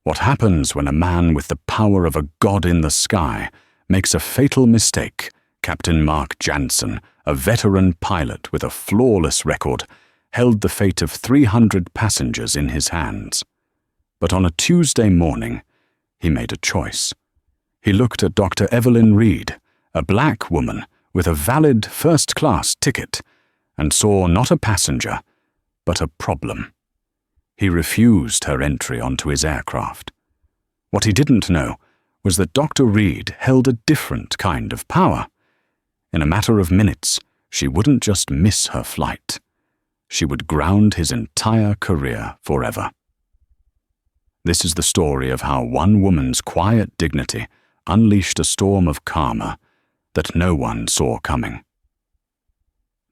What happens when a man with the power of a god in the sky makes a fatal mistake? Captain Mark Jansen, a veteran pilot with a flawless record, held the fate of 300 passengers in his hands. But on a Tuesday morning, he made a choice. He looked at Dr. Evelyn Reed, a black woman with a valid first-class ticket, and saw not a passenger, but a problem. He refused her entry onto his aircraft. What he didn't know was that Dr. Reed held a different kind of power. In a matter of minutes, she wouldn't just miss her flight. She would ground his entire career forever. This is the story of how one woman's quiet dignity unleashed a storm of karma that no one saw coming.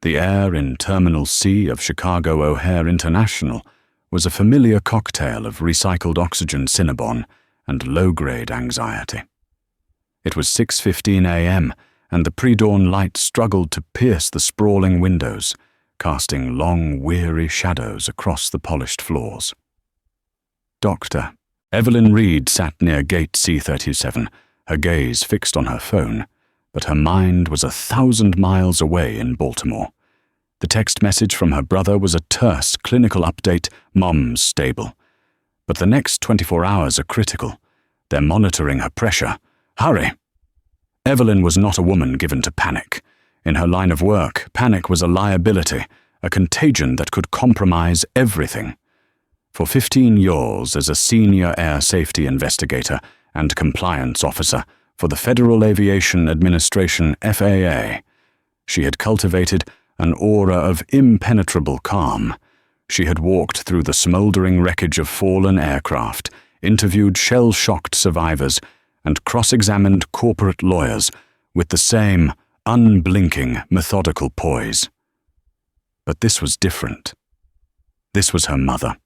The air in Terminal C of Chicago O'Hare International was a familiar cocktail of recycled oxygen Cinnabon and low-grade anxiety. It was 6:15 a.m., and the pre-dawn light struggled to pierce the sprawling windows, casting long, weary shadows across the polished floors. Dr. Evelyn Reed sat near gate C37, her gaze fixed on her phone, but her mind was 1,000 miles away in Baltimore. The text message from her brother was a terse clinical update: "Mom's stable." But the next 24 hours are critical. They're monitoring her pressure. Hurry! Evelyn was not a woman given to panic. In her line of work, panic was a liability, a contagion that could compromise everything. For 15 years as a senior air safety investigator and compliance officer for the Federal Aviation Administration (FAA), she had cultivated an aura of impenetrable calm. She had walked through the smoldering wreckage of fallen aircraft, interviewed shell-shocked survivors, and cross-examined corporate lawyers with the same unblinking, methodical poise. But this was different. This was her mother.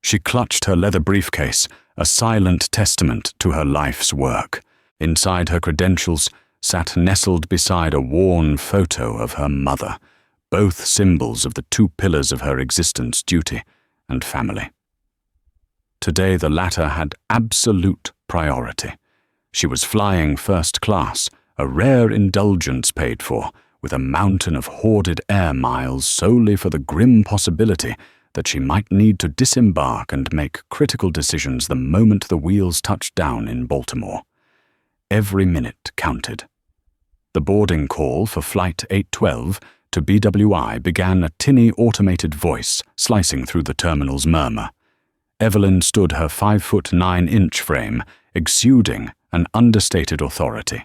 She clutched her leather briefcase, a silent testament to her life's work. Inside her credentials sat nestled beside a worn photo of her mother, both symbols of the two pillars of her existence: duty and family. Today the latter had absolute priority. She was flying first class, a rare indulgence paid for, with a mountain of hoarded air miles solely for the grim possibility that she might need to disembark and make critical decisions the moment the wheels touched down in Baltimore. Every minute counted. The boarding call for Flight 812 to BWI began a tinny automated voice slicing through the terminal's murmur. Evelyn stood her 5'9" frame, exuding an understated authority.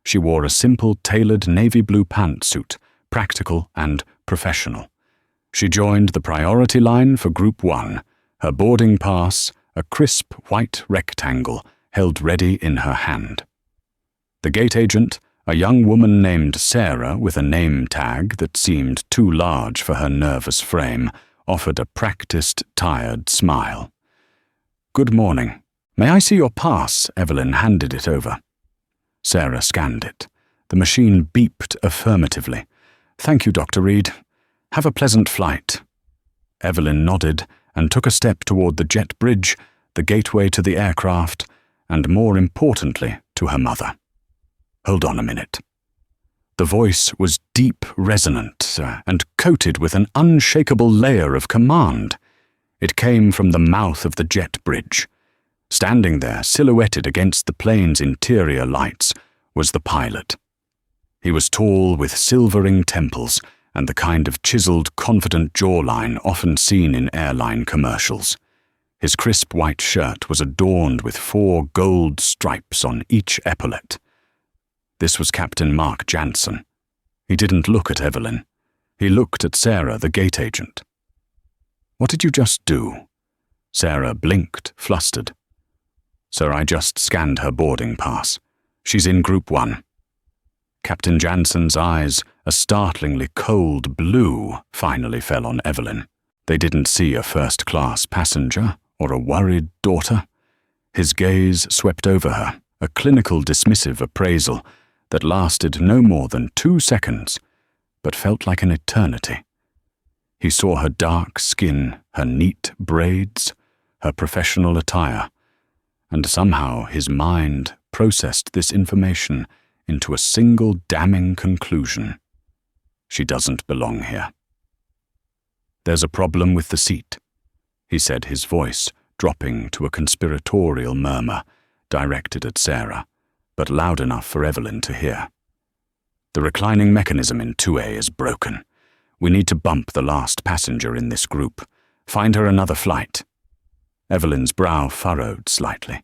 She wore a simple tailored navy blue pantsuit, practical and professional. She joined the priority line for Group 1, her boarding pass, a crisp white rectangle held ready in her hand. The gate agent, a young woman named Sarah with a name tag that seemed too large for her nervous frame, offered a practiced, tired smile. "Good morning. May I see your pass?" Evelyn handed it over. Sarah scanned it. The machine beeped affirmatively. "Thank you, Dr. Reed. Have a pleasant flight." Evelyn nodded and took a step toward the jet bridge, the gateway to the aircraft, and more importantly, to her mother. "Hold on a minute." The voice was deep, resonant, and coated with an unshakable layer of command. It came from the mouth of the jet bridge. Standing there, silhouetted against the plane's interior lights, was the pilot. He was tall with silvering temples and the kind of chiseled, confident jawline often seen in airline commercials. His crisp white shirt was adorned with 4 gold stripes on each epaulette. This was Captain Mark Jansen. He didn't look at Evelyn. He looked at Sarah, the gate agent. "What did you just do?" Sarah blinked, flustered. "Sir, I just scanned her boarding pass. She's in Group 1. Captain Jansen's eyes, a startlingly cold blue, finally fell on Evelyn. They didn't see a first-class passenger or a worried daughter. His gaze swept over her, a clinical dismissive appraisal that lasted no more than 2 seconds, but felt like an eternity. He saw her dark skin, her neat braids, her professional attire, and somehow his mind processed this information into a single damning conclusion. She doesn't belong here. "There's a problem with the seat," he said, his voice dropping to a conspiratorial murmur directed at Sarah, but loud enough for Evelyn to hear. "The reclining mechanism in 2A is broken. We need to bump the last passenger in this group. Find her another flight." Evelyn's brow furrowed slightly.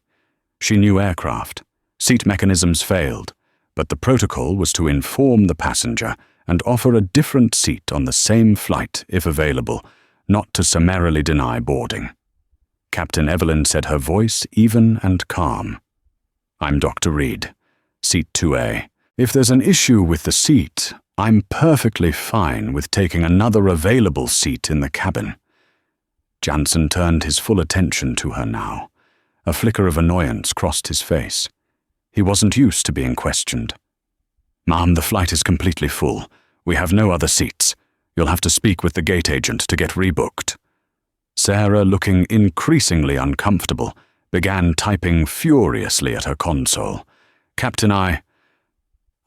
She knew aircraft. Seat mechanisms failed, but the protocol was to inform the passenger and offer a different seat on the same flight if available, not to summarily deny boarding. Captain Evelyn said, her voice even and calm. "I'm Dr. Reed, seat 2A. If there's an issue with the seat, I'm perfectly fine with taking another available seat in the cabin." Jansen turned his full attention to her now. A flicker of annoyance crossed his face. He wasn't used to being questioned. "Ma'am, the flight is completely full. We have no other seats. You'll have to speak with the gate agent to get rebooked." Sarah, looking increasingly uncomfortable, began typing furiously at her console. "Captain, I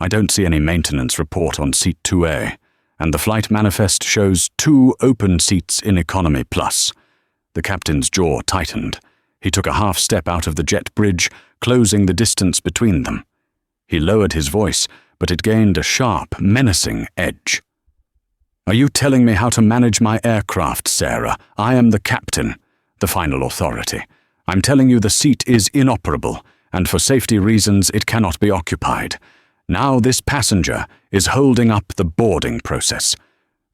don't see any maintenance report on seat 2A, and the flight manifest shows 2 open seats in Economy Plus." The captain's jaw tightened. He took a half step out of the jet bridge, closing the distance between them. He lowered his voice, but it gained a sharp, menacing edge. "Are you telling me how to manage my aircraft, Sarah? I am the captain, the final authority. I'm telling you the seat is inoperable, and for safety reasons it cannot be occupied. Now this passenger is holding up the boarding process.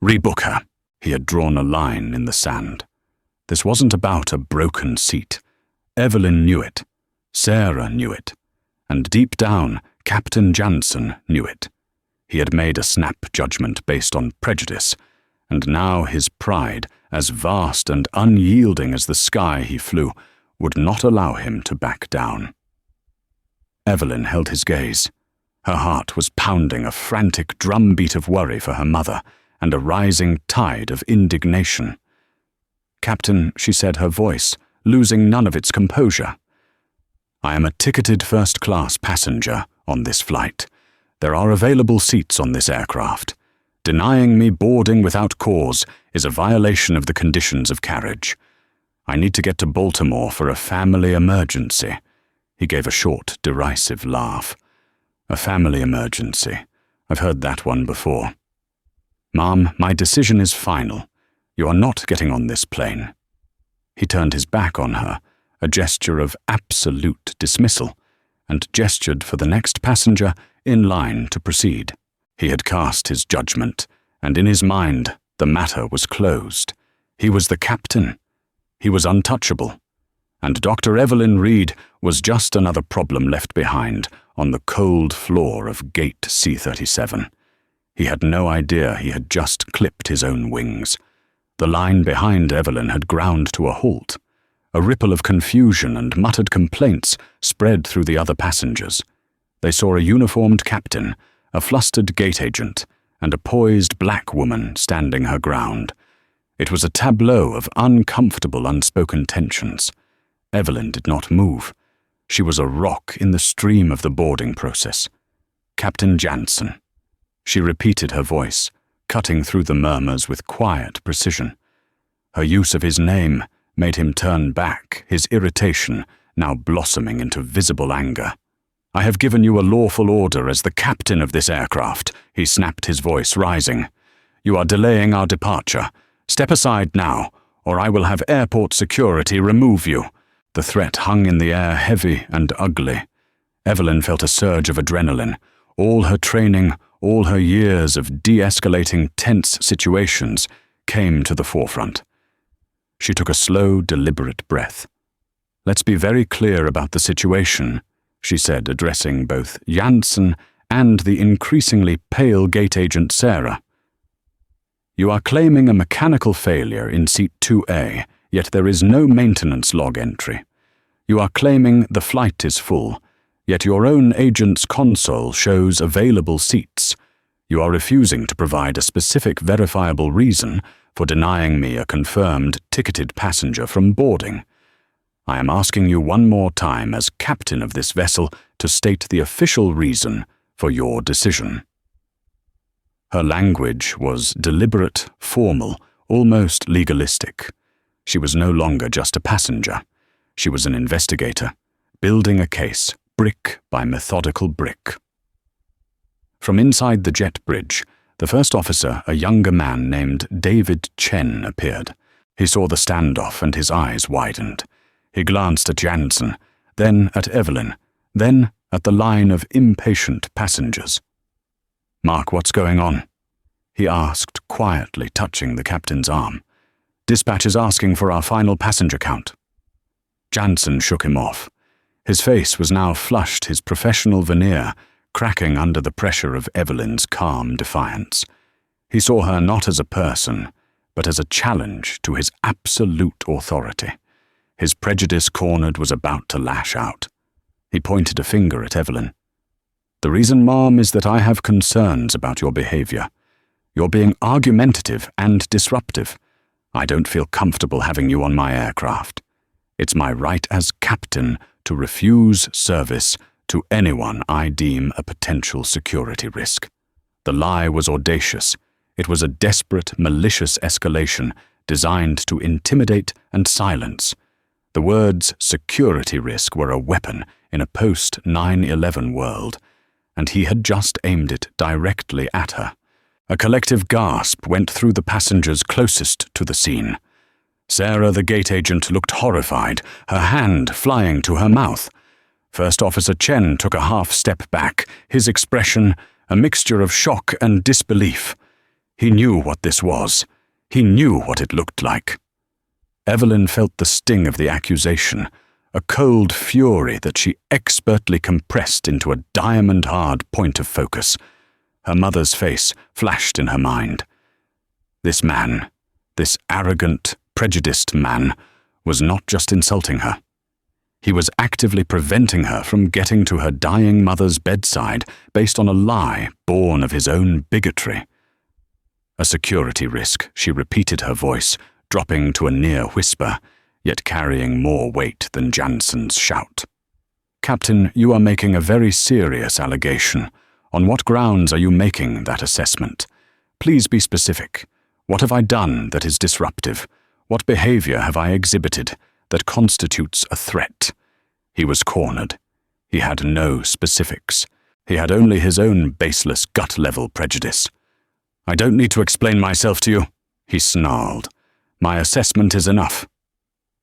Rebook her." He had drawn a line in the sand. This wasn't about a broken seat. Evelyn knew it. Sarah knew it. And deep down, Captain Jansen knew it. He had made a snap judgment based on prejudice, and now his pride, as vast and unyielding as the sky he flew, would not allow him to back down. Evelyn held his gaze. Her heart was pounding a frantic drumbeat of worry for her mother and a rising tide of indignation. "Captain," she said, her voice losing none of its composure, "I am a ticketed first-class passenger on this flight. There are available seats on this aircraft. Denying me boarding without cause is a violation of the conditions of carriage. I need to get to Baltimore for a family emergency." He gave a short, derisive laugh. "A family emergency. I've heard that one before. Ma'am, my decision is final. You are not getting on this plane." He turned his back on her, a gesture of absolute dismissal, and gestured for the next passenger in line to proceed. He had cast his judgment, and in his mind the matter was closed. He was the captain. He was untouchable. And Dr. Evelyn Reed was just another problem left behind on the cold floor of Gate C-37. He had no idea he had just clipped his own wings. The line behind Evelyn had ground to a halt. A ripple of confusion and muttered complaints spread through the other passengers. They saw a uniformed captain, a flustered gate agent, and a poised black woman standing her ground. It was a tableau of uncomfortable, unspoken tensions. Evelyn did not move. She was a rock in the stream of the boarding process. "Captain Jansen." She repeated her voice, cutting through the murmurs with quiet precision. Her use of his name made him turn back, his irritation now blossoming into visible anger. "I have given you a lawful order as the captain of this aircraft," he snapped, his voice rising. "You are delaying our departure. Step aside now, or I will have airport security remove you." The threat hung in the air heavy and ugly. Evelyn felt a surge of adrenaline. All her training, all her years of de-escalating tense situations came to the forefront. She took a slow, deliberate breath. "Let's be very clear about the situation," she said, addressing both Jansen and the increasingly pale gate agent Sarah. "You are claiming a mechanical failure in seat 2A, yet there is no maintenance log entry. You are claiming the flight is full, yet your own agent's console shows available seats. You are refusing to provide a specific verifiable reason for denying me a confirmed ticketed passenger from boarding. I am asking you one more time as captain of this vessel to state the official reason for your decision." Her language was deliberate, formal, almost legalistic. She was no longer just a passenger. She was an investigator, building a case, brick by methodical brick. From inside the jet bridge, the first officer, a younger man named David Chen, appeared. He saw the standoff and his eyes widened. He glanced at Jansen, then at Evelyn, then at the line of impatient passengers. "Mark, what's going on?" he asked, quietly touching the captain's arm. "Dispatch is asking for our final passenger count." Jansen shook him off. His face was now flushed, his professional veneer cracking under the pressure of Evelyn's calm defiance. He saw her not as a person, but as a challenge to his absolute authority. His prejudice cornered was about to lash out. He pointed a finger at Evelyn. "The reason, Mom, is that I have concerns about your behavior. You're being argumentative and disruptive. I don't feel comfortable having you on my aircraft. It's my right as captain to refuse service to anyone I deem a potential security risk." The lie was audacious. It was a desperate, malicious escalation designed to intimidate and silence. The words security risk were a weapon in a post-9/11 world, and he had just aimed it directly at her. A collective gasp went through the passengers closest to the scene. Sarah, the gate agent, looked horrified, her hand flying to her mouth. First Officer Chen took a half step back, his expression a mixture of shock and disbelief. He knew what this was. He knew what it looked like. Evelyn felt the sting of the accusation, a cold fury that she expertly compressed into a diamond-hard point of focus. Her mother's face flashed in her mind. This man, this arrogant, prejudiced man, was not just insulting her. He was actively preventing her from getting to her dying mother's bedside based on a lie born of his own bigotry. "A security risk," she repeated, her voice dropping to a near whisper, yet carrying more weight than Jansen's shout. "Captain, you are making a very serious allegation. On what grounds are you making that assessment? Please be specific. What have I done that is disruptive? What behavior have I exhibited that constitutes a threat?" He was cornered. He had no specifics. He had only his own baseless gut-level prejudice. "I don't need to explain myself to you," he snarled. "My assessment is enough.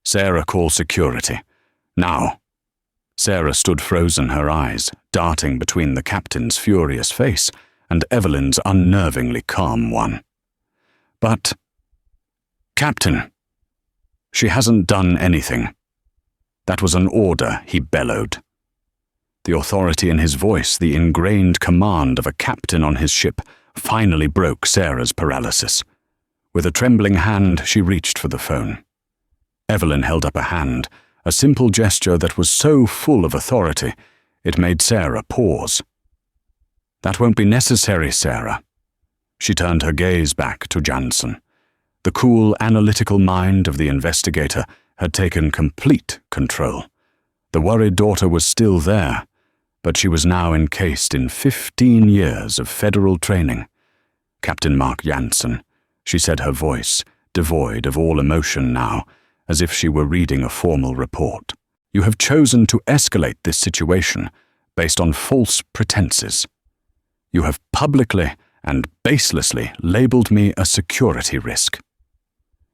Sarah, call security. Now." Sarah stood frozen, her eyes darting between the captain's furious face and Evelyn's unnervingly calm one. "But, Captain, she hasn't done anything." That was an order, he bellowed. The authority in his voice, the ingrained command of a captain on his ship, finally broke Sarah's paralysis. With a trembling hand, she reached for the phone. Evelyn held up a hand, a simple gesture that was so full of authority, it made Sarah pause. "That won't be necessary, Sarah." She turned her gaze back to Jansen. The cool, analytical mind of the investigator had taken complete control. The worried daughter was still there, but she was now encased in 15 years of federal training. "Captain Mark Jansen," she said, her voice devoid of all emotion now, as if she were reading a formal report. "You have chosen to escalate this situation based on false pretenses. You have publicly and baselessly labeled me a security risk.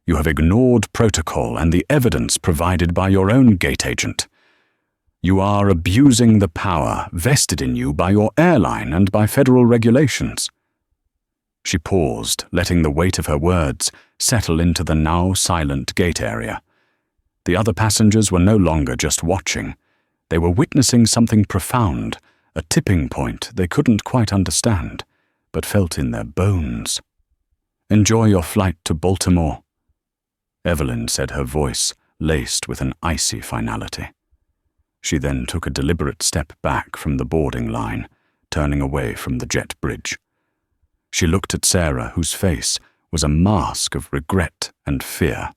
You have ignored protocol and the evidence provided by your own gate agent. You are abusing the power vested in you by your airline and by federal regulations." She paused, letting the weight of her words settle into the now silent gate area. The other passengers were no longer just watching. They were witnessing something profound, a tipping point they couldn't quite understand, but felt in their bones. "Enjoy your flight to Baltimore," Evelyn said, her voice laced with an icy finality. She then took a deliberate step back from the boarding line, turning away from the jet bridge. She looked at Sarah, whose face was a mask of regret and fear.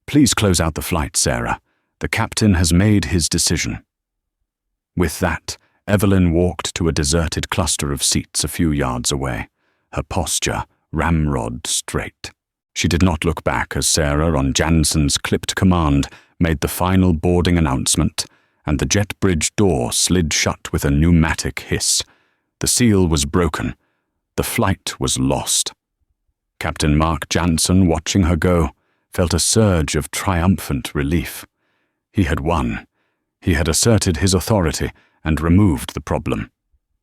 "Please close out the flight, Sarah. The captain has made his decision." With that, Evelyn walked to a deserted cluster of seats a few yards away, her posture ramrod straight. She did not look back as Sarah, on Jansen's clipped command, made the final boarding announcement, and the jet bridge door slid shut with a pneumatic hiss. The seal was broken. The flight was lost. Captain Mark Jansen, watching her go, felt a surge of triumphant relief. He had won. He had asserted his authority and removed the problem.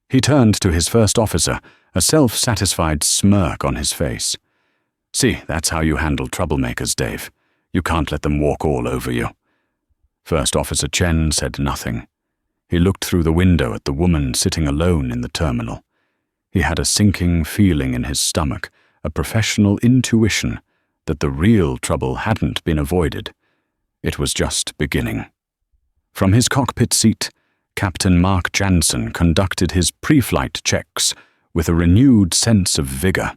He turned to his first officer, a self-satisfied smirk on his face. "See, that's how you handle troublemakers, Dave. You can't let them walk all over you." First Officer Chen said nothing. He looked through the window at the woman sitting alone in the terminal. He had a sinking feeling in his stomach, a professional intuition that the real trouble hadn't been avoided. It was just beginning. From his cockpit seat, Captain Mark Jansen conducted his pre-flight checks with a renewed sense of vigor.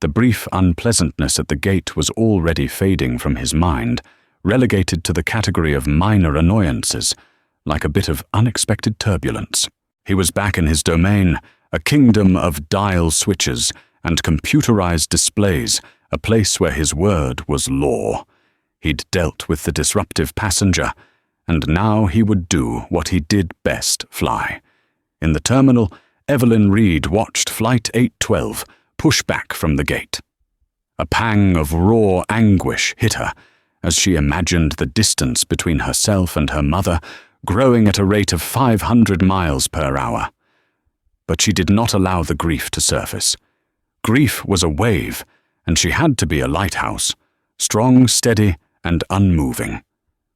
The brief unpleasantness at the gate was already fading from his mind, relegated to the category of minor annoyances, like a bit of unexpected turbulence. He was back in his domain, a kingdom of dial switches and computerized displays, a place where his word was law. He'd dealt with the disruptive passenger, and now he would do what he did best, fly. In the terminal, Evelyn Reed watched Flight 812 push back from the gate. A pang of raw anguish hit her as she imagined the distance between herself and her mother growing at a rate of 500 miles per hour. But she did not allow the grief to surface. Grief was a wave, and she had to be a lighthouse, strong, steady, and unmoving.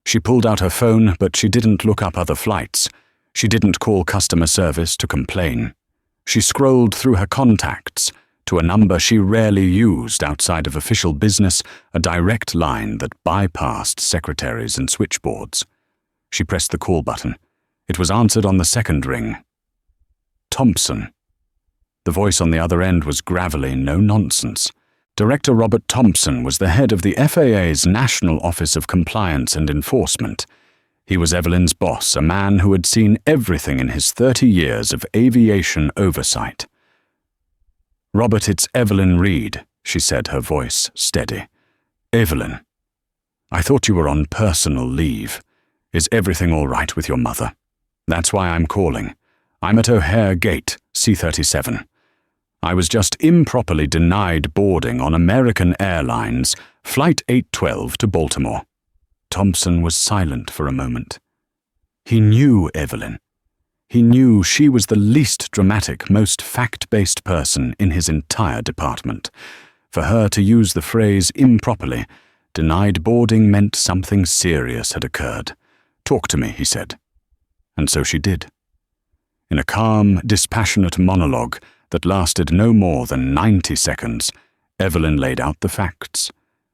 She pulled out her phone, but she didn't look up other flights. She didn't call customer service to complain. She scrolled through her contacts to a number she rarely used outside of official business, a direct line that bypassed secretaries and switchboards. She pressed the call button. It was answered on the second ring. Thompson. The voice on the other end was gravelly, no nonsense. Director Robert Thompson was the head of the FAA's National Office of Compliance and Enforcement. He was Evelyn's boss, a man who had seen everything in his 30 years of aviation oversight. "Robert, it's Evelyn Reed," she said, her voice steady. "Evelyn, I thought you were on personal leave. Is everything all right with your mother? That's why I'm calling. I'm at O'Hare Gate, C-37. I was just improperly denied boarding on American Airlines Flight 812 to Baltimore." Thompson was silent for a moment. He knew Evelyn. He knew she was the least dramatic, most fact-based person in his entire department. For her to use the phrase improperly, denied boarding meant something serious had occurred. "Talk to me," he said. And so she did. In a calm, dispassionate monologue that lasted no more than 90 seconds, Evelyn laid out the facts,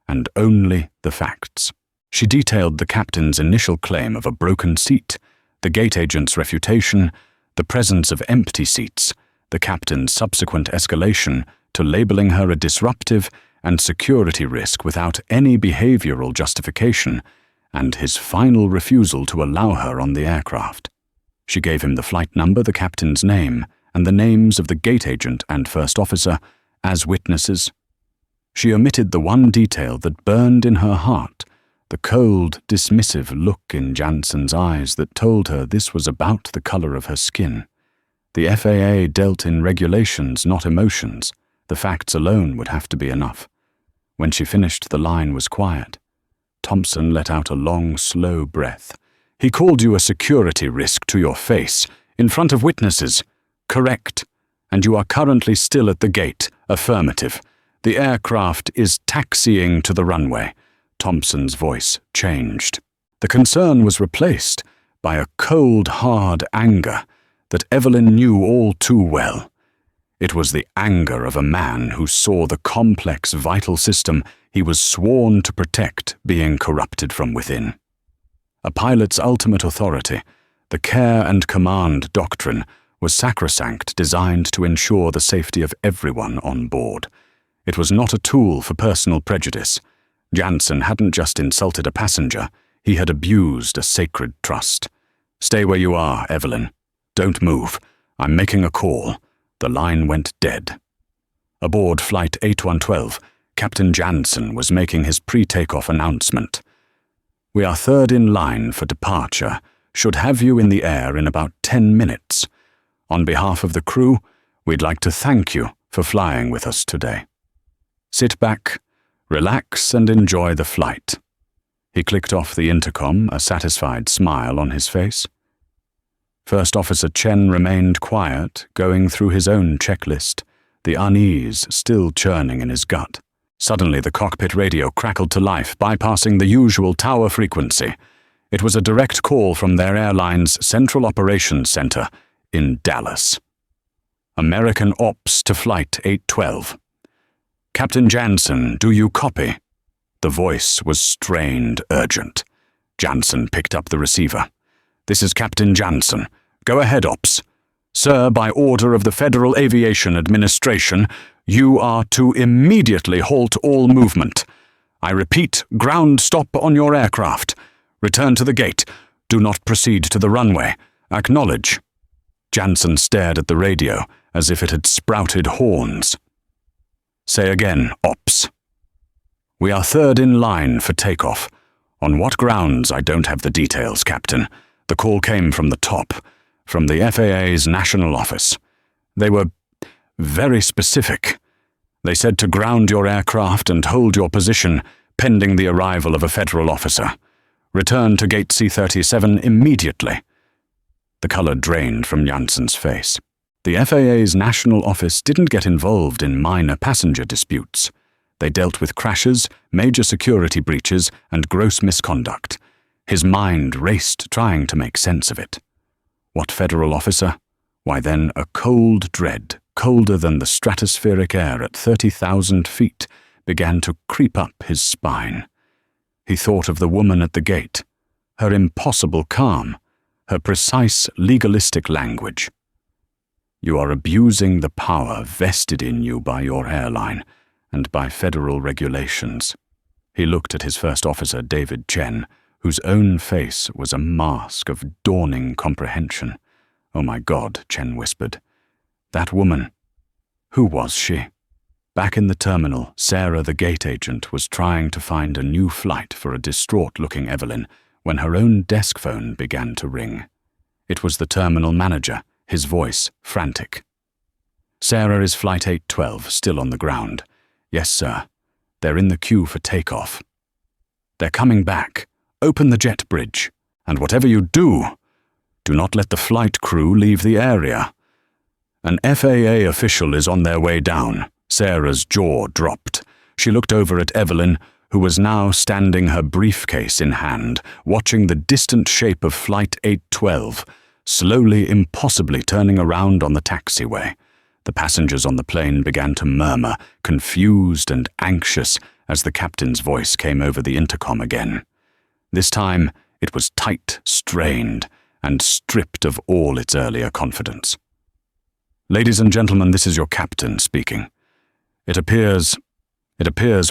and only the facts. She detailed the captain's initial claim of a broken seat, the gate agent's refutation, the presence of empty seats, the captain's subsequent escalation to labeling her a disruptive and security risk without any behavioral justification, and his final refusal to allow her on the aircraft. She gave him the flight number, the captain's name, and the names of the gate agent and first officer as witnesses. She omitted the one detail that burned in her heart, the cold, dismissive look in Jansen's eyes that told her this was about the color of her skin. The FAA dealt in regulations, not emotions. The facts alone would have to be enough. When she finished, the line was quiet. Thompson let out a long, slow breath. "He called you a security risk to your face, in front of witnesses. Correct. And you are currently still at the gate. Affirmative. The aircraft is taxiing to the runway." Thompson's voice changed. The concern was replaced by a cold, hard anger that Evelyn knew all too well. It was the anger of a man who saw the complex vital system he was sworn to protect being corrupted from within. A pilot's ultimate authority, the care and command doctrine, was sacrosanct, designed to ensure the safety of everyone on board. It was not a tool for personal prejudice. Jansen hadn't just insulted a passenger, He had abused a sacred trust. "Stay where you are, Evelyn. Don't move. I'm making a call." The line went dead. Aboard Flight 8112, Captain Jansen was making his pre-takeoff announcement. "We are third in line for departure. Should have you in the air in about 10 minutes. On behalf of the crew, we'd like to thank you for flying with us today. Sit back, relax, and enjoy the flight." He clicked off the intercom, a satisfied smile on his face. First Officer Chen remained quiet, going through his own checklist, the unease still churning in his gut. Suddenly the cockpit radio crackled to life, bypassing the usual tower frequency. It was a direct call from their airline's Central Operations Center in Dallas. "American Ops to Flight 812. Captain Jansen, do you copy?" The voice was strained, urgent. Jansen picked up the receiver. "This is Captain Jansen. Go ahead, Ops. Sir, by order of the Federal Aviation Administration, you are to immediately halt all movement. I repeat, ground stop on your aircraft. Return to the gate. Do not proceed to the runway. Acknowledge." Jansen stared at the radio as if it had sprouted horns. "Say again, Ops." "We are third in line for takeoff. On what grounds, I don't have the details, Captain. The call came from the top, from the FAA's national office. They were very specific. They said to ground your aircraft and hold your position pending the arrival of a federal officer. Return to gate C-37 immediately." The color drained from Jansen's face. The FAA's national office didn't get involved in minor passenger disputes. They dealt with crashes, major security breaches, and gross misconduct. His mind raced, trying to make sense of it. What federal officer? Why then, a cold dread, colder than the stratospheric air at 30,000 feet, began to creep up his spine. He thought of the woman at the gate, her impossible calm, her precise legalistic language. "You are abusing the power vested in you by your airline and by federal regulations." He looked at his first officer, David Chen, whose own face was a mask of dawning comprehension. "Oh my God," Chen whispered. "That woman. Who was she?" Back in the terminal, Sarah, the gate agent, was trying to find a new flight for a distraught-looking Evelyn when her own desk phone began to ring. It was the terminal manager, his voice frantic. "Sarah, is Flight 812 still on the ground?" "Yes, sir. They're in the queue for takeoff." "They're coming back. Open the jet bridge. And whatever you do not let the flight crew leave the area." "An FAA official is on their way down." Sarah's jaw dropped. She looked over at Evelyn, who was now standing, her briefcase in hand, watching the distant shape of Flight 812, slowly, impossibly turning around on the taxiway. The passengers on the plane began to murmur, confused and anxious, as the captain's voice came over the intercom again. This time, it was tight, strained, and stripped of all its earlier confidence. "Ladies and gentlemen, this is your captain speaking. It appears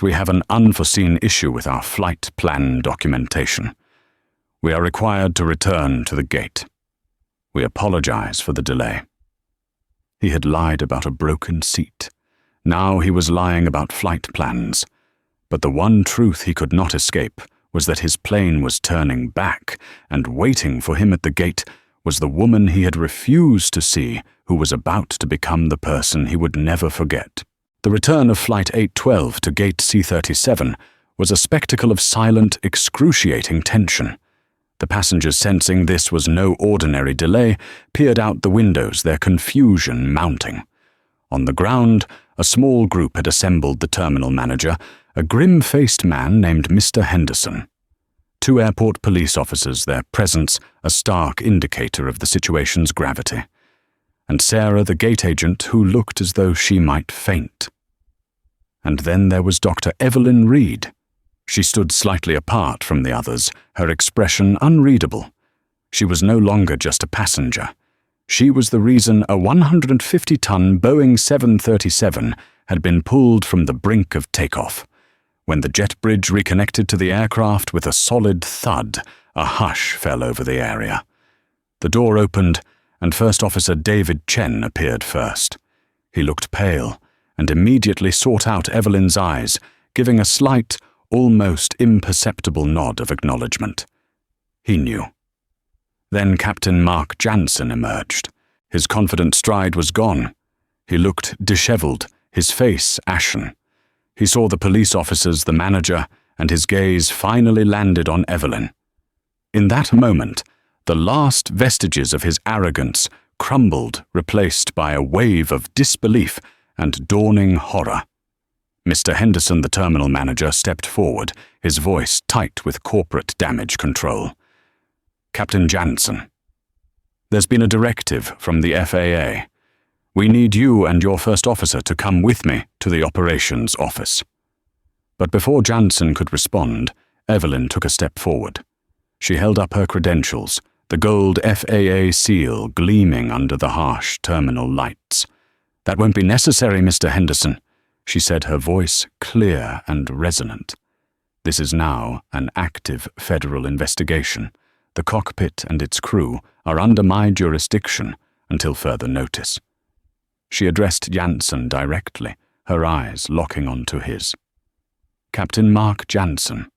we have an unforeseen issue with our flight plan documentation. We are required to return to the gate. We apologize for the delay." He had lied about a broken seat. Now he was lying about flight plans. But the one truth he could not escape was that his plane was turning back, and waiting for him at the gate was the woman he had refused to see, who was about to become the person he would never forget. The return of Flight 812 to Gate C-37 was a spectacle of silent, excruciating tension. The passengers, sensing this was no ordinary delay, peered out the windows, their confusion mounting. On the ground, a small group had assembled the terminal manager, a grim-faced man named Mr. Henderson. Two airport police officers, their presence a stark indicator of the situation's gravity. And Sarah, the gate agent, who looked as though she might faint. And then there was Dr. Evelyn Reed. She stood slightly apart from the others, her expression unreadable. She was no longer just a passenger. She was the reason a 150-ton Boeing 737 had been pulled from the brink of takeoff. When the jet bridge reconnected to the aircraft with a solid thud, a hush fell over the area. The door opened, and First Officer David Chen appeared first. He looked pale, and immediately sought out Evelyn's eyes, giving a slight, almost imperceptible nod of acknowledgement. He knew. Then Captain Mark Jansen emerged. His confident stride was gone. He looked dishevelled, his face ashen. He saw the police officers, the manager, and his gaze finally landed on Evelyn. In that moment, the last vestiges of his arrogance crumbled, replaced by a wave of disbelief and dawning horror. Mr. Henderson, the terminal manager, stepped forward, his voice tight with corporate damage control. Captain Jansen, there's been a directive from the FAA. We need you and your first officer to come with me to the operations office. But before Jansen could respond, Evelyn took a step forward. She held up her credentials, the gold FAA seal gleaming under the harsh terminal lights. That won't be necessary, Mr. Henderson, she said, her voice clear and resonant. This is now an active federal investigation. The cockpit and its crew are under my jurisdiction until further notice. She addressed Jansen directly, her eyes locking onto his. Captain Mark Jansen,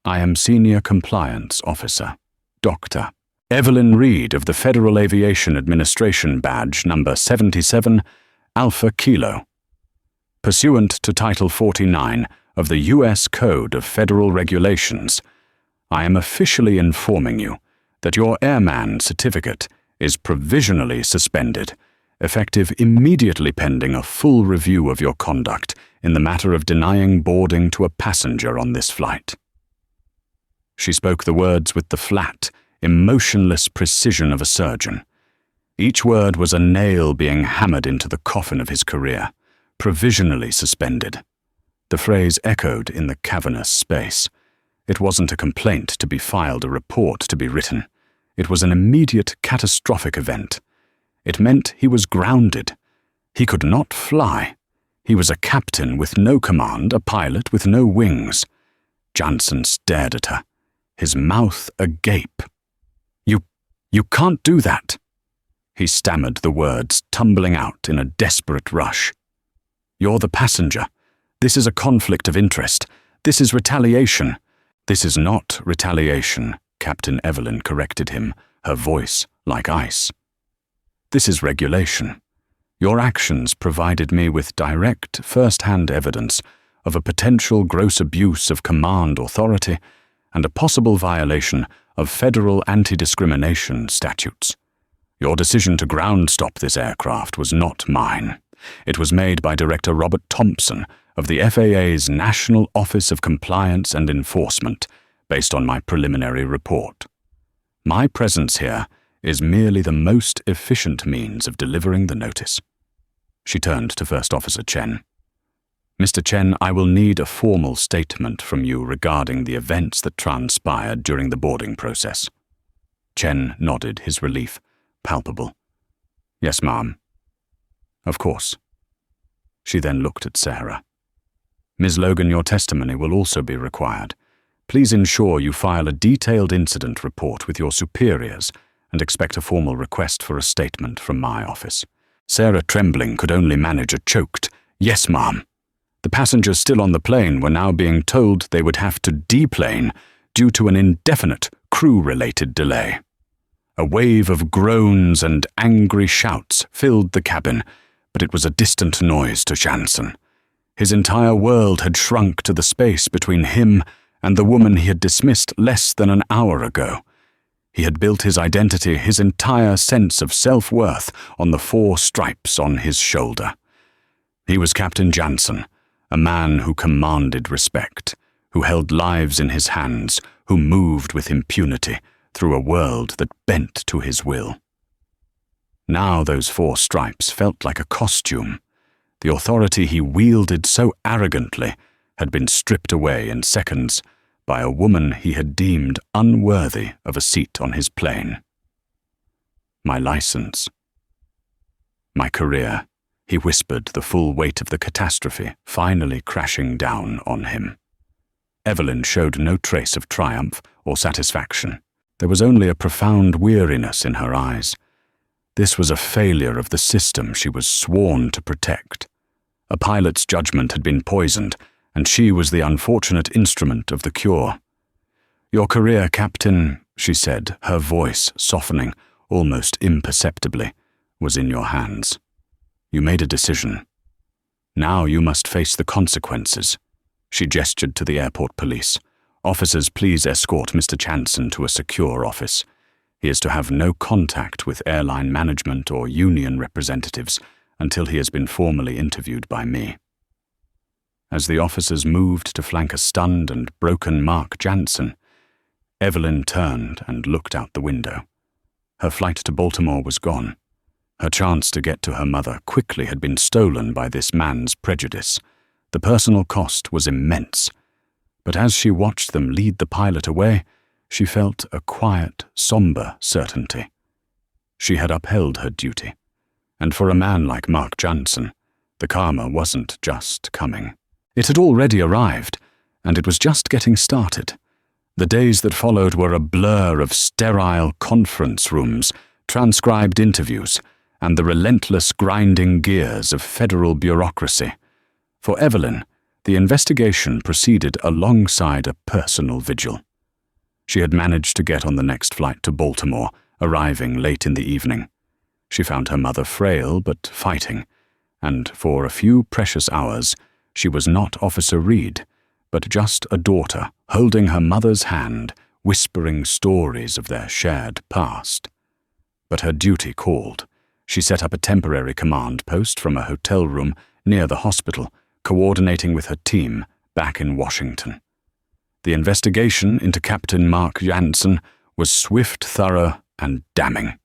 I am Senior Compliance Officer, Dr. Evelyn Reed of the Federal Aviation Administration Badge number 77, Alpha Kilo. Pursuant to Title 49 of the U.S. Code of Federal Regulations, I am officially informing you that your airman certificate is provisionally suspended, effective immediately pending a full review of your conduct in the matter of denying boarding to a passenger on this flight. She spoke the words with the flat, emotionless precision of a surgeon. Each word was a nail being hammered into the coffin of his career, provisionally suspended. The phrase echoed in the cavernous space. It wasn't a complaint to be filed, a report to be written. It was an immediate catastrophic event. It meant he was grounded. He could not fly. He was a captain with no command, a pilot with no wings. Jansen stared at her, his mouth agape. You can't do that. He stammered the words, tumbling out in a desperate rush. You're the passenger. This is a conflict of interest. This is retaliation. This is not retaliation, Captain Evelyn corrected him, her voice like ice. This is regulation. Your actions provided me with direct, first-hand evidence of a potential gross abuse of command authority and a possible violation of federal anti-discrimination statutes. Your decision to ground stop this aircraft was not mine. It was made by Director Robert Thompson of the FAA's National Office of Compliance and Enforcement, based on my preliminary report. My presence here is merely the most efficient means of delivering the notice. She turned to First Officer Chen. Mr. Chen, I will need a formal statement from you regarding the events that transpired during the boarding process. Chen nodded, his relief palpable. Yes, ma'am. Of course. She then looked at Sarah. Ms. Logan, your testimony will also be required. Please ensure you file a detailed incident report with your superiors and expect a formal request for a statement from my office. Sarah, trembling, could only manage a choked, yes, ma'am. The passengers still on the plane were now being told they would have to deplane due to an indefinite crew-related delay. A wave of groans and angry shouts filled the cabin, but it was a distant noise to Jansen. His entire world had shrunk to the space between him and the woman he had dismissed less than an hour ago. He had built his identity, his entire sense of self-worth, on the 4 stripes on his shoulder. He was Captain Jansen, a man who commanded respect, who held lives in his hands, who moved with impunity through a world that bent to his will. Now those 4 stripes felt like a costume. The authority he wielded so arrogantly had been stripped away in seconds by a woman he had deemed unworthy of a seat on his plane. My license. My career, he whispered, the full weight of the catastrophe finally crashing down on him. Evelyn showed no trace of triumph or satisfaction. There was only a profound weariness in her eyes. This was a failure of the system she was sworn to protect. A pilot's judgment had been poisoned, and she was the unfortunate instrument of the cure. "Your career, Captain," she said, her voice softening almost imperceptibly, "was in your hands. You made a decision. Now you must face the consequences." She gestured to the airport police. "Officers, please escort Mr. Jansen to a secure office. He is to have no contact with airline management or union representatives until he has been formally interviewed by me." As the officers moved to flank a stunned and broken Mark Jansen, Evelyn turned and looked out the window. Her flight to Baltimore was gone. Her chance to get to her mother quickly had been stolen by this man's prejudice. The personal cost was immense. But as she watched them lead the pilot away, she felt a quiet, somber certainty. She had upheld her duty. And for a man like Mark Jansen, the karma wasn't just coming. It had already arrived, and it was just getting started. The days that followed were a blur of sterile conference rooms, transcribed interviews, and the relentless grinding gears of federal bureaucracy. For Evelyn, the investigation proceeded alongside a personal vigil. She had managed to get on the next flight to Baltimore, arriving late in the evening. She found her mother frail but fighting, and for a few precious hours, she was not Officer Reed, but just a daughter holding her mother's hand, whispering stories of their shared past. But her duty called. She set up a temporary command post from a hotel room near the hospital, coordinating with her team back in Washington. The investigation into Captain Mark Jansen was swift, thorough, and damning.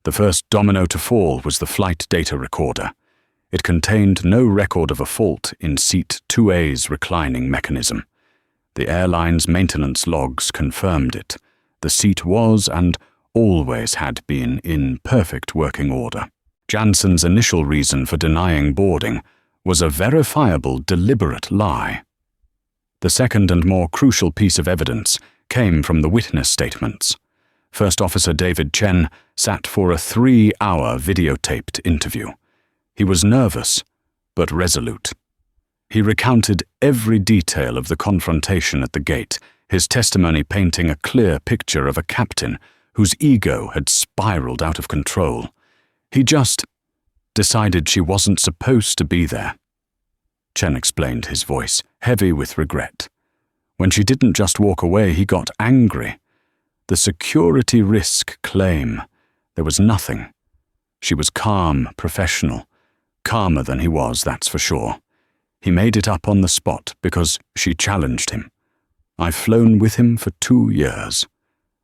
The first domino to fall was the flight data recorder. It contained no record of a fault in Seat 2A's reclining mechanism. The airline's maintenance logs confirmed it. The seat was and always had been in perfect working order. Jansen's initial reason for denying boarding was a verifiable, deliberate lie. The second and more crucial piece of evidence came from the witness statements. First Officer David Chen sat for a 3-hour videotaped interview. He was nervous, but resolute. He recounted every detail of the confrontation at the gate, his testimony painting a clear picture of a captain whose ego had spiraled out of control. He just decided she wasn't supposed to be there. Chen explained, his voice heavy with regret. When she didn't just walk away, he got angry. The security risk claim. There was nothing. She was calm, professional. Calmer than he was, that's for sure. He made it up on the spot because she challenged him. I've flown with him for 2 years.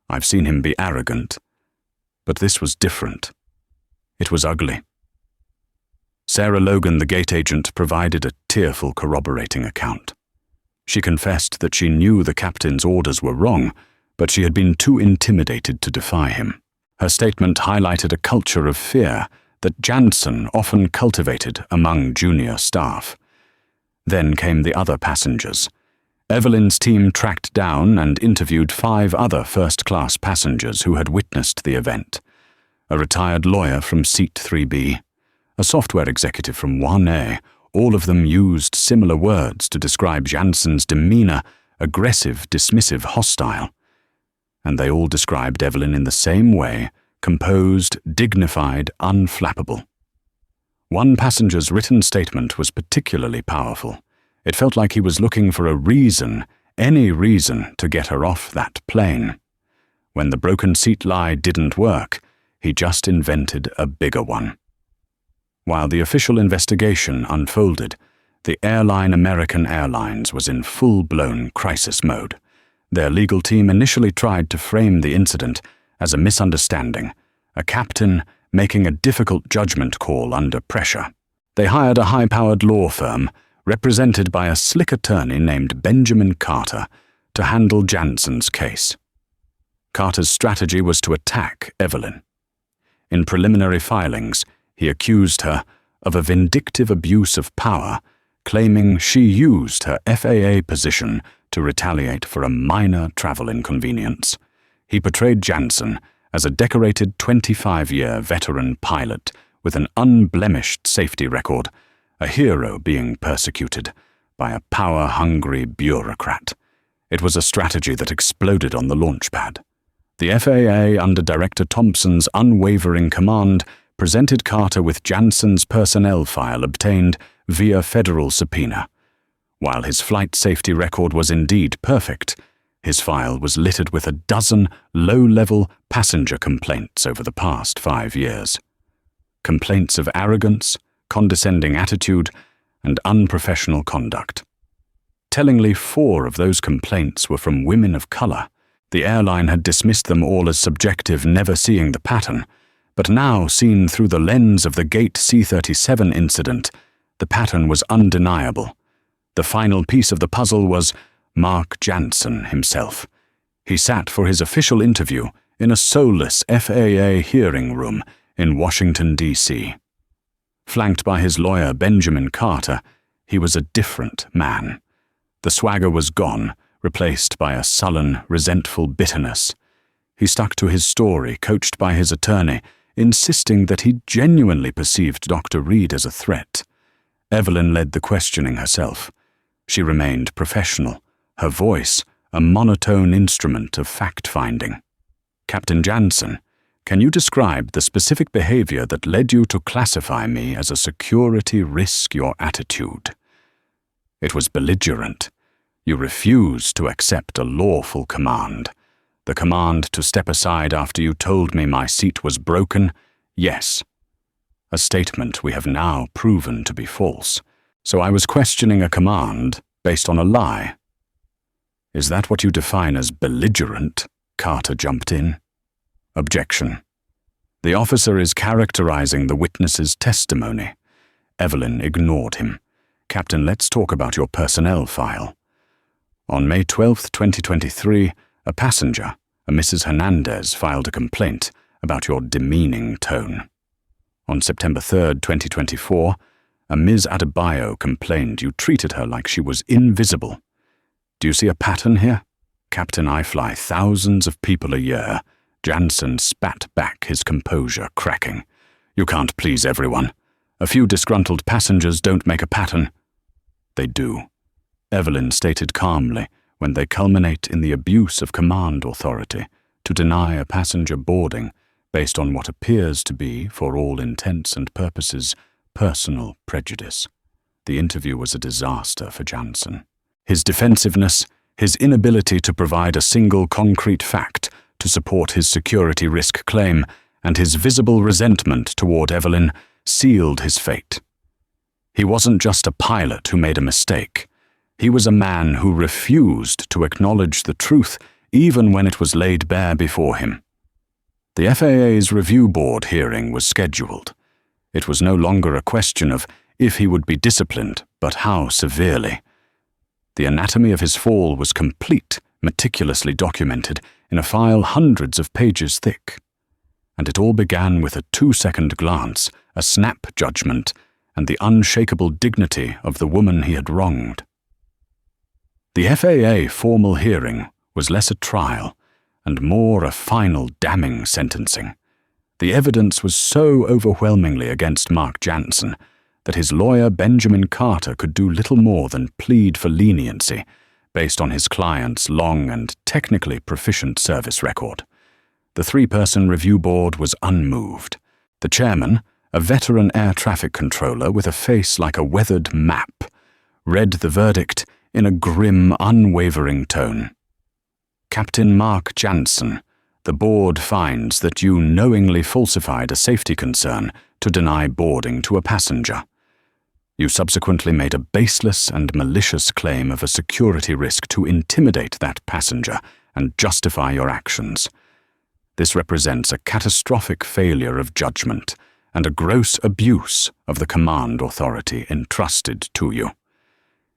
I've seen him be arrogant. But this was different. It was ugly. Sarah Logan, the gate agent, provided a tearful corroborating account. She confessed that she knew the captain's orders were wrong, but she had been too intimidated to defy him. Her statement highlighted a culture of fear that Jansen often cultivated among junior staff. Then came the other passengers. Evelyn's team tracked down and interviewed 5 other first-class passengers who had witnessed the event. A retired lawyer from Seat 3B, a software executive from 1A, all of them used similar words to describe Jansen's demeanor: aggressive, dismissive, hostile. And they all described Evelyn in the same way: composed, dignified, unflappable. One passenger's written statement was particularly powerful. It felt like he was looking for a reason, any reason, to get her off that plane. When the broken seat lie didn't work, he just invented a bigger one. While the official investigation unfolded, the airline American Airlines was in full-blown crisis mode. Their legal team initially tried to frame the incident as a misunderstanding, a captain making a difficult judgment call under pressure. They hired a high-powered law firm, represented by a slick attorney named Benjamin Carter, to handle Jansen's case. Carter's strategy was to attack Evelyn. In preliminary filings, he accused her of a vindictive abuse of power, claiming she used her FAA position to retaliate for a minor travel inconvenience. He portrayed Jansen as a decorated 25-year veteran pilot with an unblemished safety record, a hero being persecuted by a power-hungry bureaucrat. It was a strategy that exploded on the launchpad. The FAA, under Director Thompson's unwavering command, presented Carter with Jansen's personnel file obtained via federal subpoena. While his flight safety record was indeed perfect, his file was littered with a dozen low-level passenger complaints over the past 5 years. Complaints of arrogance, condescending attitude, and unprofessional conduct. Tellingly, 4 of those complaints were from women of color. The airline had dismissed them all as subjective, never seeing the pattern, but now, seen through the lens of the Gate C-37 incident, the pattern was undeniable. The final piece of the puzzle was Mark Jansen himself. He sat for his official interview in a soulless FAA hearing room in Washington, D.C. Flanked by his lawyer Benjamin Carter, he was a different man. The swagger was gone, replaced by a sullen, resentful bitterness. He stuck to his story, coached by his attorney, insisting that he genuinely perceived Dr. Reed as a threat. Evelyn led the questioning herself. She remained professional, her voice a monotone instrument of fact-finding. "Captain Jansen, can you describe the specific behavior that led you to classify me as a security risk, your attitude?" It was belligerent. You refused to accept a lawful command. The command to step aside after you told me my seat was broken? Yes. A statement we have now proven to be false. So I was questioning a command based on a lie. Is that what you define as belligerent? Carter jumped in. Objection. The officer is characterizing the witness's testimony. Evelyn ignored him. Captain, let's talk about your personnel file. On May 12, 2023, a passenger, a Mrs. Hernandez, filed a complaint about your demeaning tone. On September 3, 2024, a Ms. Adebayo complained you treated her like she was invisible. Do you see a pattern here? Captain, I fly thousands of people a year. Jansen spat back, his composure cracking. You can't please everyone. A few disgruntled passengers don't make a pattern. They do, Evelyn stated calmly, when they culminate in the abuse of command authority to deny a passenger boarding based on what appears to be, for all intents and purposes, personal prejudice. The interview was a disaster for Jansen. His defensiveness, his inability to provide a single concrete fact to support his security risk claim, and his visible resentment toward Evelyn sealed his fate. He wasn't just a pilot who made a mistake. He was a man who refused to acknowledge the truth even when it was laid bare before him. The FAA's review board hearing was scheduled. It was no longer a question of if he would be disciplined, but how severely. The anatomy of his fall was complete, meticulously documented in a file hundreds of pages thick. And it all began with a 2-second glance, a snap judgment, and the unshakable dignity of the woman he had wronged. The FAA formal hearing was less a trial and more a final damning sentencing. The evidence was so overwhelmingly against Mark Jansen that his lawyer Benjamin Carter could do little more than plead for leniency based on his client's long and technically proficient service record. The 3-person review board was unmoved. The chairman, a veteran air traffic controller with a face like a weathered map, read the verdict in a grim, unwavering tone. Captain Mark Jansen, the board finds that you knowingly falsified a safety concern to deny boarding to a passenger. You subsequently made a baseless and malicious claim of a security risk to intimidate that passenger and justify your actions. This represents a catastrophic failure of judgment and a gross abuse of the command authority entrusted to you.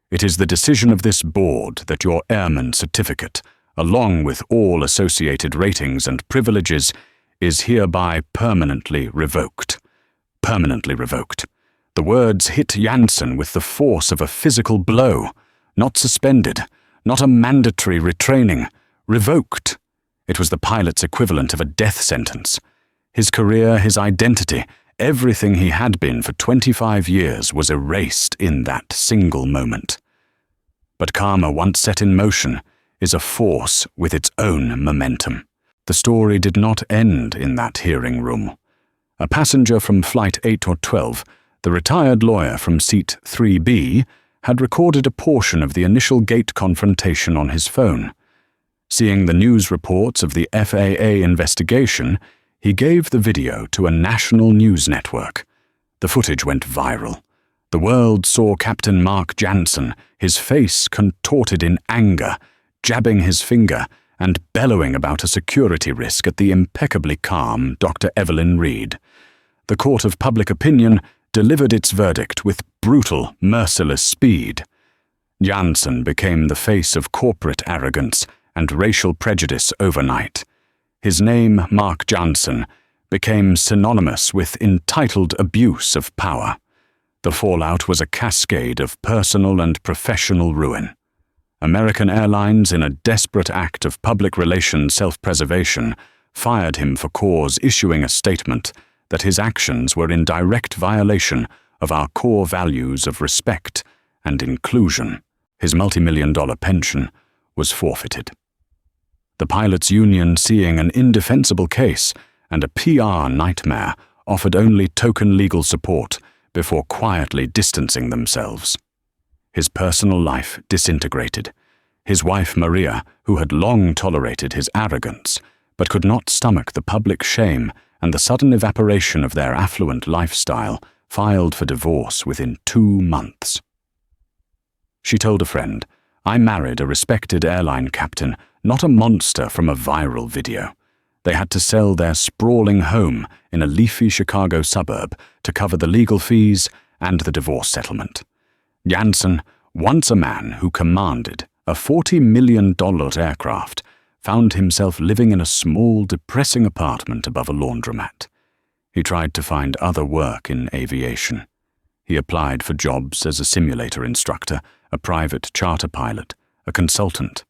It is the decision of this board that your airman certificate, along with all associated ratings and privileges, is hereby permanently revoked. Permanently revoked. The words hit Jansen with the force of a physical blow, not suspended, Not a mandatory retraining. Revoked. It was the pilot's equivalent of a death sentence. His career, his identity, everything he had been for 25 years was erased in that single moment. But karma, once set in motion, is a force with its own momentum. The story did not end in that hearing room. A passenger from Flight 8 or 12, the retired lawyer from seat 3B, had recorded a portion of the initial gate confrontation on his phone. Seeing the news reports of the FAA investigation, he gave the video to a national news network. The footage went viral. The world saw Captain Mark Jansen, his face contorted in anger, jabbing his finger and bellowing about a security risk at the impeccably calm Dr. Evelyn Reed. The court of public opinion delivered its verdict with brutal, merciless speed. Jansen became the face of corporate arrogance and racial prejudice overnight. His name, Mark Jansen, became synonymous with entitled abuse of power. The fallout was a cascade of personal and professional ruin. American Airlines, in a desperate act of public relations self-preservation, fired him for cause, issuing a statement that his actions were in direct violation of our core values of respect and inclusion. His multi-million-dollar pension was forfeited. The pilots' union, seeing an indefensible case and a PR nightmare, offered only token legal support before quietly distancing themselves. His personal life disintegrated. His wife Maria, who had long tolerated his arrogance, but could not stomach the public shame and the sudden evaporation of their affluent lifestyle, filed for divorce within 2 months. She told a friend, "I married a respected airline captain, not a monster from a viral video." They had to sell their sprawling home in a leafy Chicago suburb to cover the legal fees and the divorce settlement. Jansen, once a man who commanded a $40 million aircraft, found himself living in a small, depressing apartment above a laundromat. He tried to find other work in aviation. He applied for jobs as a simulator instructor, a private charter pilot, a consultant.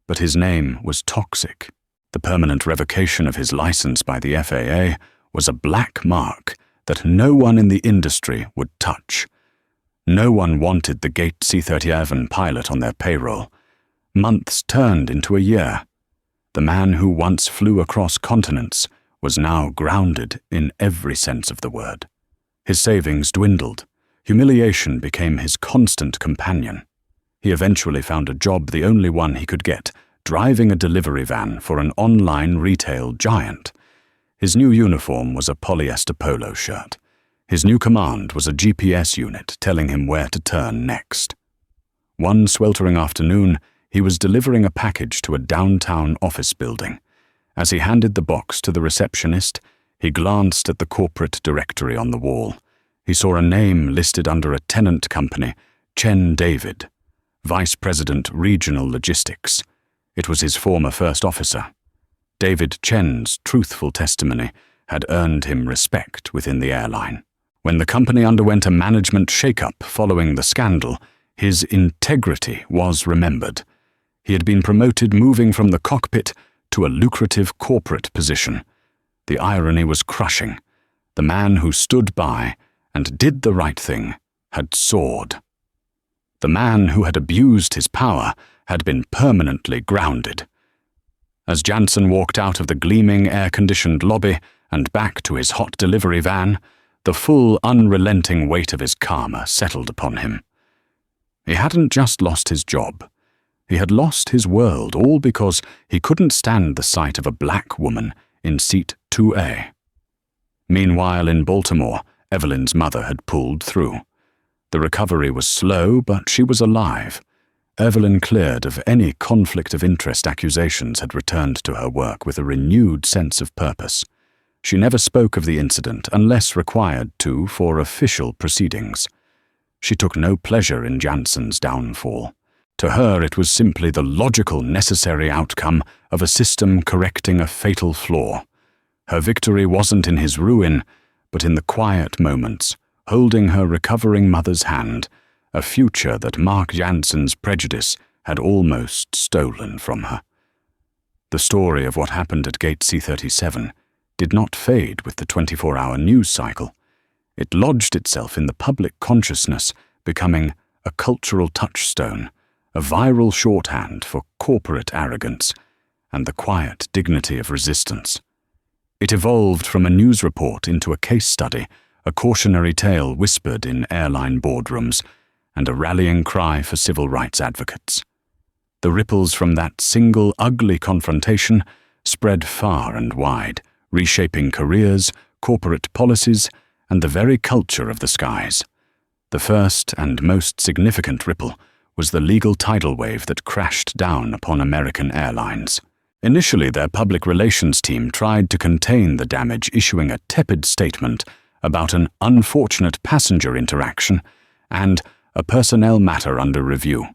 But his name was toxic. The permanent revocation of his license by the FAA was a black mark that no one in the industry would touch. No one wanted the Gate C-37 pilot on their payroll. Months turned into a year. The man who once flew across continents was now grounded in every sense of the word. His savings dwindled. Humiliation became his constant companion. He eventually found a job, the only one he could get, driving a delivery van for an online retail giant. His new uniform was a polyester polo shirt. His new command was a GPS unit telling him where to turn next. One sweltering afternoon, he was delivering a package to a downtown office building. As he handed the box to the receptionist, he glanced at the corporate directory on the wall. He saw a name listed under a tenant company, Chen David, Vice President Regional Logistics. It was his former first officer. David Chen's truthful testimony had earned him respect within the airline. When the company underwent a management shakeup following the scandal, his integrity was remembered. He had been promoted, moving from the cockpit to a lucrative corporate position. The irony was crushing. The man who stood by and did the right thing had soared. The man who had abused his power had been permanently grounded. As Jansen walked out of the gleaming air-conditioned lobby and back to his hot delivery van, the full, unrelenting weight of his karma settled upon him. He hadn't just lost his job. He had lost his world, all because he couldn't stand the sight of a black woman in seat 2A. Meanwhile, in Baltimore, Evelyn's mother had pulled through. The recovery was slow, but she was alive. Evelyn, cleared of any conflict of interest accusations, had returned to her work with a renewed sense of purpose. She never spoke of the incident unless required to for official proceedings. She took no pleasure in Jansen's downfall. To her, it was simply the logical, necessary outcome of a system correcting a fatal flaw. Her victory wasn't in his ruin, but in the quiet moments, holding her recovering mother's hand, a future that Mark Jansen's prejudice had almost stolen from her. The story of what happened at Gate C-37 did not fade with the 24-hour news cycle. It lodged itself in the public consciousness, becoming a cultural touchstone, a viral shorthand for corporate arrogance and the quiet dignity of resistance. It evolved from a news report into a case study, a cautionary tale whispered in airline boardrooms, and a rallying cry for civil rights advocates. The ripples from that single ugly confrontation spread far and wide, reshaping careers, corporate policies, and the very culture of the skies. The first and most significant ripple was the legal tidal wave that crashed down upon American Airlines. Initially, their public relations team tried to contain the damage, issuing a tepid statement about an unfortunate passenger interaction and a personnel matter under review.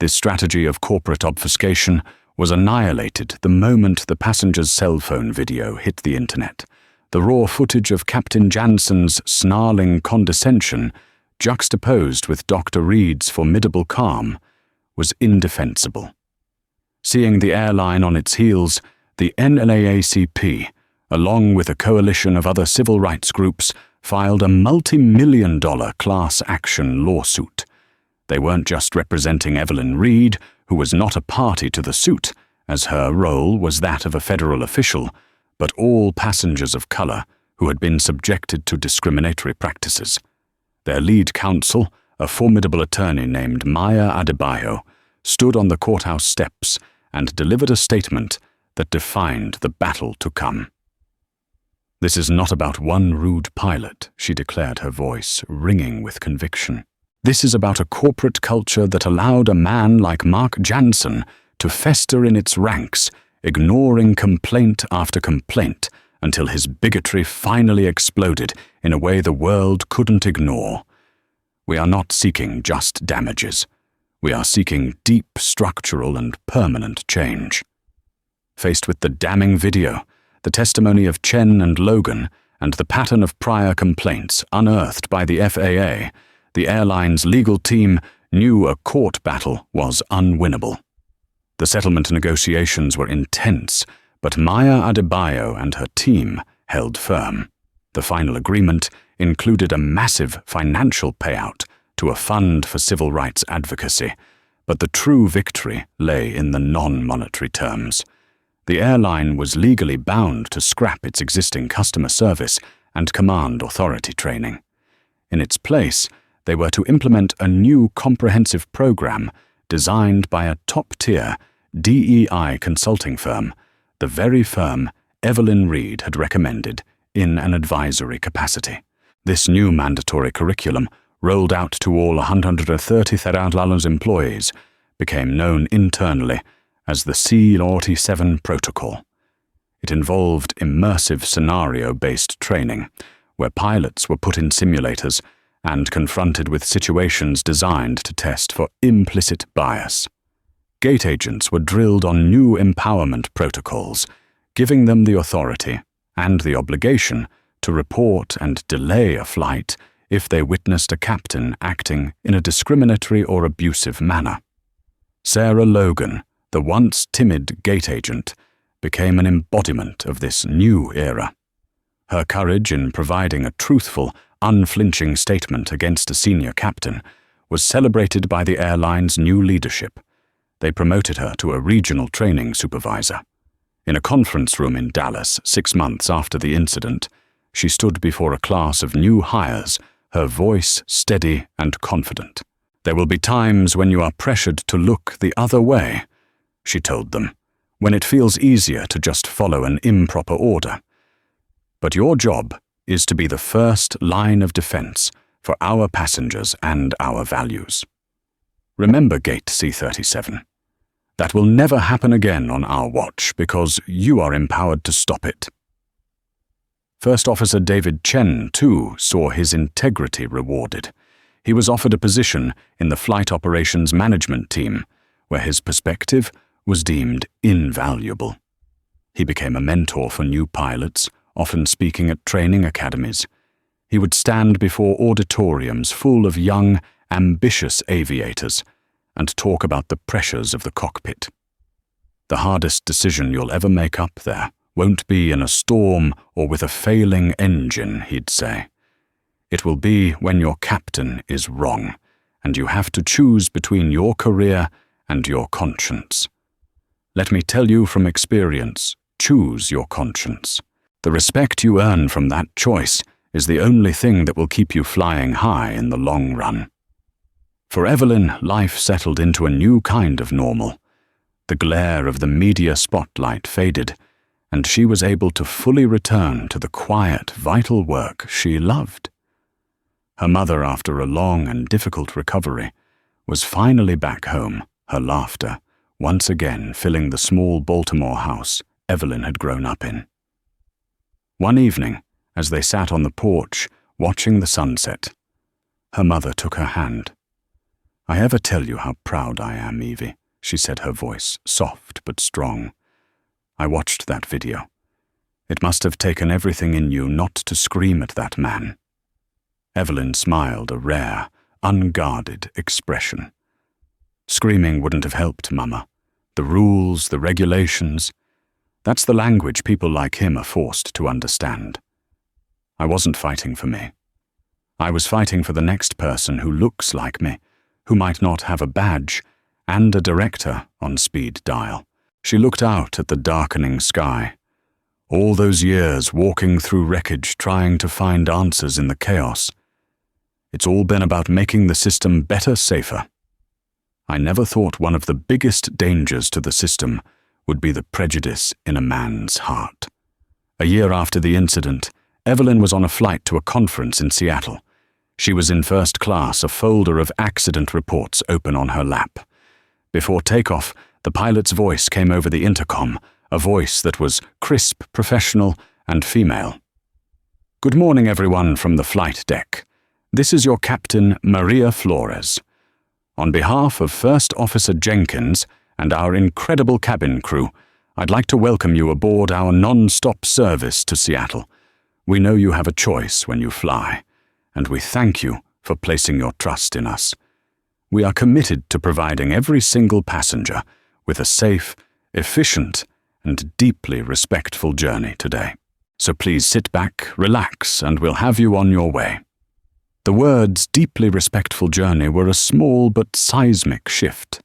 This strategy of corporate obfuscation was annihilated the moment the passenger's cell phone video hit the internet. The raw footage of Captain Jansen's snarling condescension, juxtaposed with Dr. Reed's formidable calm, was indefensible. Seeing the airline on its heels, the NAACP, along with a coalition of other civil rights groups, filed a multi-million-dollar class action lawsuit. They weren't just representing Evelyn Reed, who was not a party to the suit, as her role was that of a federal official, but all passengers of color who had been subjected to discriminatory practices. Their lead counsel, a formidable attorney named Maya Adebayo, stood on the courthouse steps and delivered a statement that defined the battle to come. "This is not about one rude pilot," she declared, her voice ringing with conviction. "This is about a corporate culture that allowed a man like Mark Jansen to fester in its ranks, ignoring complaint after complaint until his bigotry finally exploded in a way the world couldn't ignore. We are not seeking just damages. We are seeking deep structural and permanent change." Faced with the damning video, the testimony of Chen and Logan, and the pattern of prior complaints unearthed by the FAA, the airline's legal team knew a court battle was unwinnable. The settlement negotiations were intense, but Maya Adebayo and her team held firm. The final agreement included a massive financial payout to a fund for civil rights advocacy, but the true victory lay in the non-monetary terms. The airline was legally bound to scrap its existing customer service and command authority training. In its place, they were to implement a new comprehensive program designed by a top-tier DEI consulting firm, the very firm Evelyn Reed had recommended in an advisory capacity. This new mandatory curriculum, rolled out to all 130,000 employees, became known internally as the C-47 Protocol. It involved immersive scenario-based training, where pilots were put in simulators and confronted with situations designed to test for implicit bias. Gate agents were drilled on new empowerment protocols, giving them the authority and the obligation to report and delay a flight if they witnessed a captain acting in a discriminatory or abusive manner. Sarah Logan, the once timid gate agent, became an embodiment of this new era. Her courage in providing a truthful, unflinching statement against a senior captain was celebrated by the airline's new leadership. They promoted her to a regional training supervisor. In a conference room in Dallas 6 months after the incident, she stood before a class of new hires, her voice steady and confident. "There will be times when you are pressured to look the other way," she told them, "when it feels easier to just follow an improper order. But your job is to be the first line of defense for our passengers and our values. Remember Gate C-37. That will never happen again on our watch because you are empowered to stop it." First Officer David Chen, too, saw his integrity rewarded. He was offered a position in the Flight Operations Management Team, where his perspective was deemed invaluable. He became a mentor for new pilots, often speaking at training academies. He would stand before auditoriums full of young, ambitious aviators and talk about the pressures of the cockpit. The hardest decision you'll ever make up there won't be in a storm or with a failing engine, he'd say. It will be when your captain is wrong, and you have to choose between your career and your conscience. Let me tell you from experience, choose your conscience. The respect you earn from that choice is the only thing that will keep you flying high in the long run. For Evelyn, life settled into a new kind of normal. The glare of the media spotlight faded, and she was able to fully return to the quiet, vital work she loved. Her mother, after a long and difficult recovery, was finally back home, her laughter once again filling the small Baltimore house Evelyn had grown up in. One evening, as they sat on the porch watching the sunset, her mother took her hand. "I ever tell you how proud I am, Evie," she said, her voice soft but strong. "I watched that video. It must have taken everything in you not to scream at that man." Evelyn smiled a rare, unguarded expression. "Screaming wouldn't have helped, Mama. The rules, the regulations, that's the language people like him are forced to understand. I wasn't fighting for me. I was fighting for the next person who looks like me, who might not have a badge and a director on speed dial." She looked out at the darkening sky. All those years walking through wreckage trying to find answers in the chaos. It's all been about making the system better, safer. I never thought one of the biggest dangers to the system would be the prejudice in a man's heart. A year after the incident, Evelyn was on a flight to a conference in Seattle. She was in first class, a folder of accident reports open on her lap. Before takeoff, the pilot's voice came over the intercom, a voice that was crisp, professional, and female. "Good morning, everyone from the flight deck. This is your captain, Maria Flores. On behalf of First Officer Jenkins and our incredible cabin crew, I'd like to welcome you aboard our non-stop service to Seattle. We know you have a choice when you fly, and we thank you for placing your trust in us. We are committed to providing every single passenger with a safe, efficient, and deeply respectful journey today. So please sit back, relax, and we'll have you on your way." The words "deeply respectful journey" were a small but seismic shift.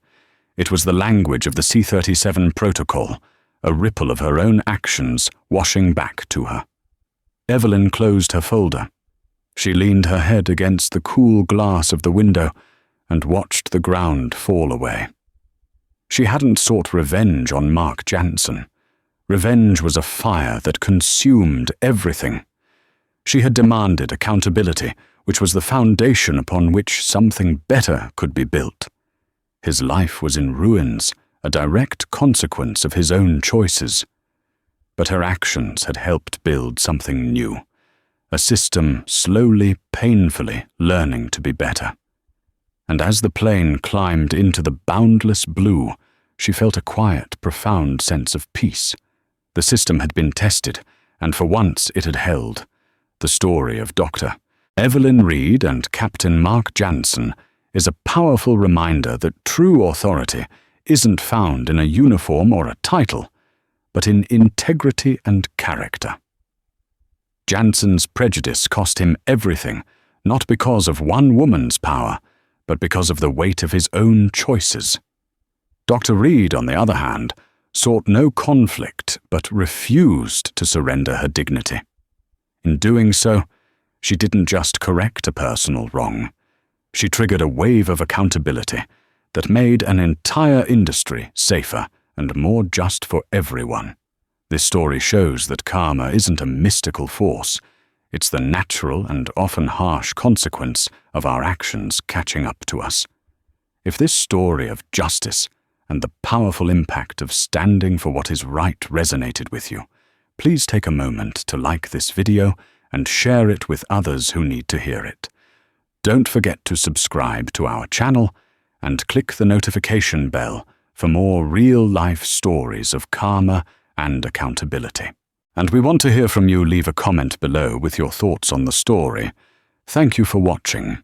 It was the language of the C-37 protocol, a ripple of her own actions washing back to her. Evelyn closed her folder. She leaned her head against the cool glass of the window and watched the ground fall away. She hadn't sought revenge on Mark Jansen. Revenge was a fire that consumed everything. She had demanded accountability, which was the foundation upon which something better could be built. His life was in ruins, a direct consequence of his own choices. But her actions had helped build something new, a system slowly, painfully learning to be better. And as the plane climbed into the boundless blue, she felt a quiet, profound sense of peace. The system had been tested, and for once it had held. The story of Dr. Evelyn Reed and Captain Mark Jansen is a powerful reminder that true authority isn't found in a uniform or a title, but in integrity and character. Jansen's prejudice cost him everything, not because of one woman's power, but because of the weight of his own choices. Dr. Reed, on the other hand, sought no conflict but refused to surrender her dignity. In doing so, she didn't just correct a personal wrong. She triggered a wave of accountability that made an entire industry safer and more just for everyone. This story shows that karma isn't a mystical force. It's the natural and often harsh consequence of our actions catching up to us. If this story of justice and the powerful impact of standing for what is right resonated with you, please take a moment to like this video and share it with others who need to hear it. Don't forget to subscribe to our channel and click the notification bell for more real-life stories of karma and accountability. And we want to hear from you. Leave a comment below with your thoughts on the story. Thank you for watching.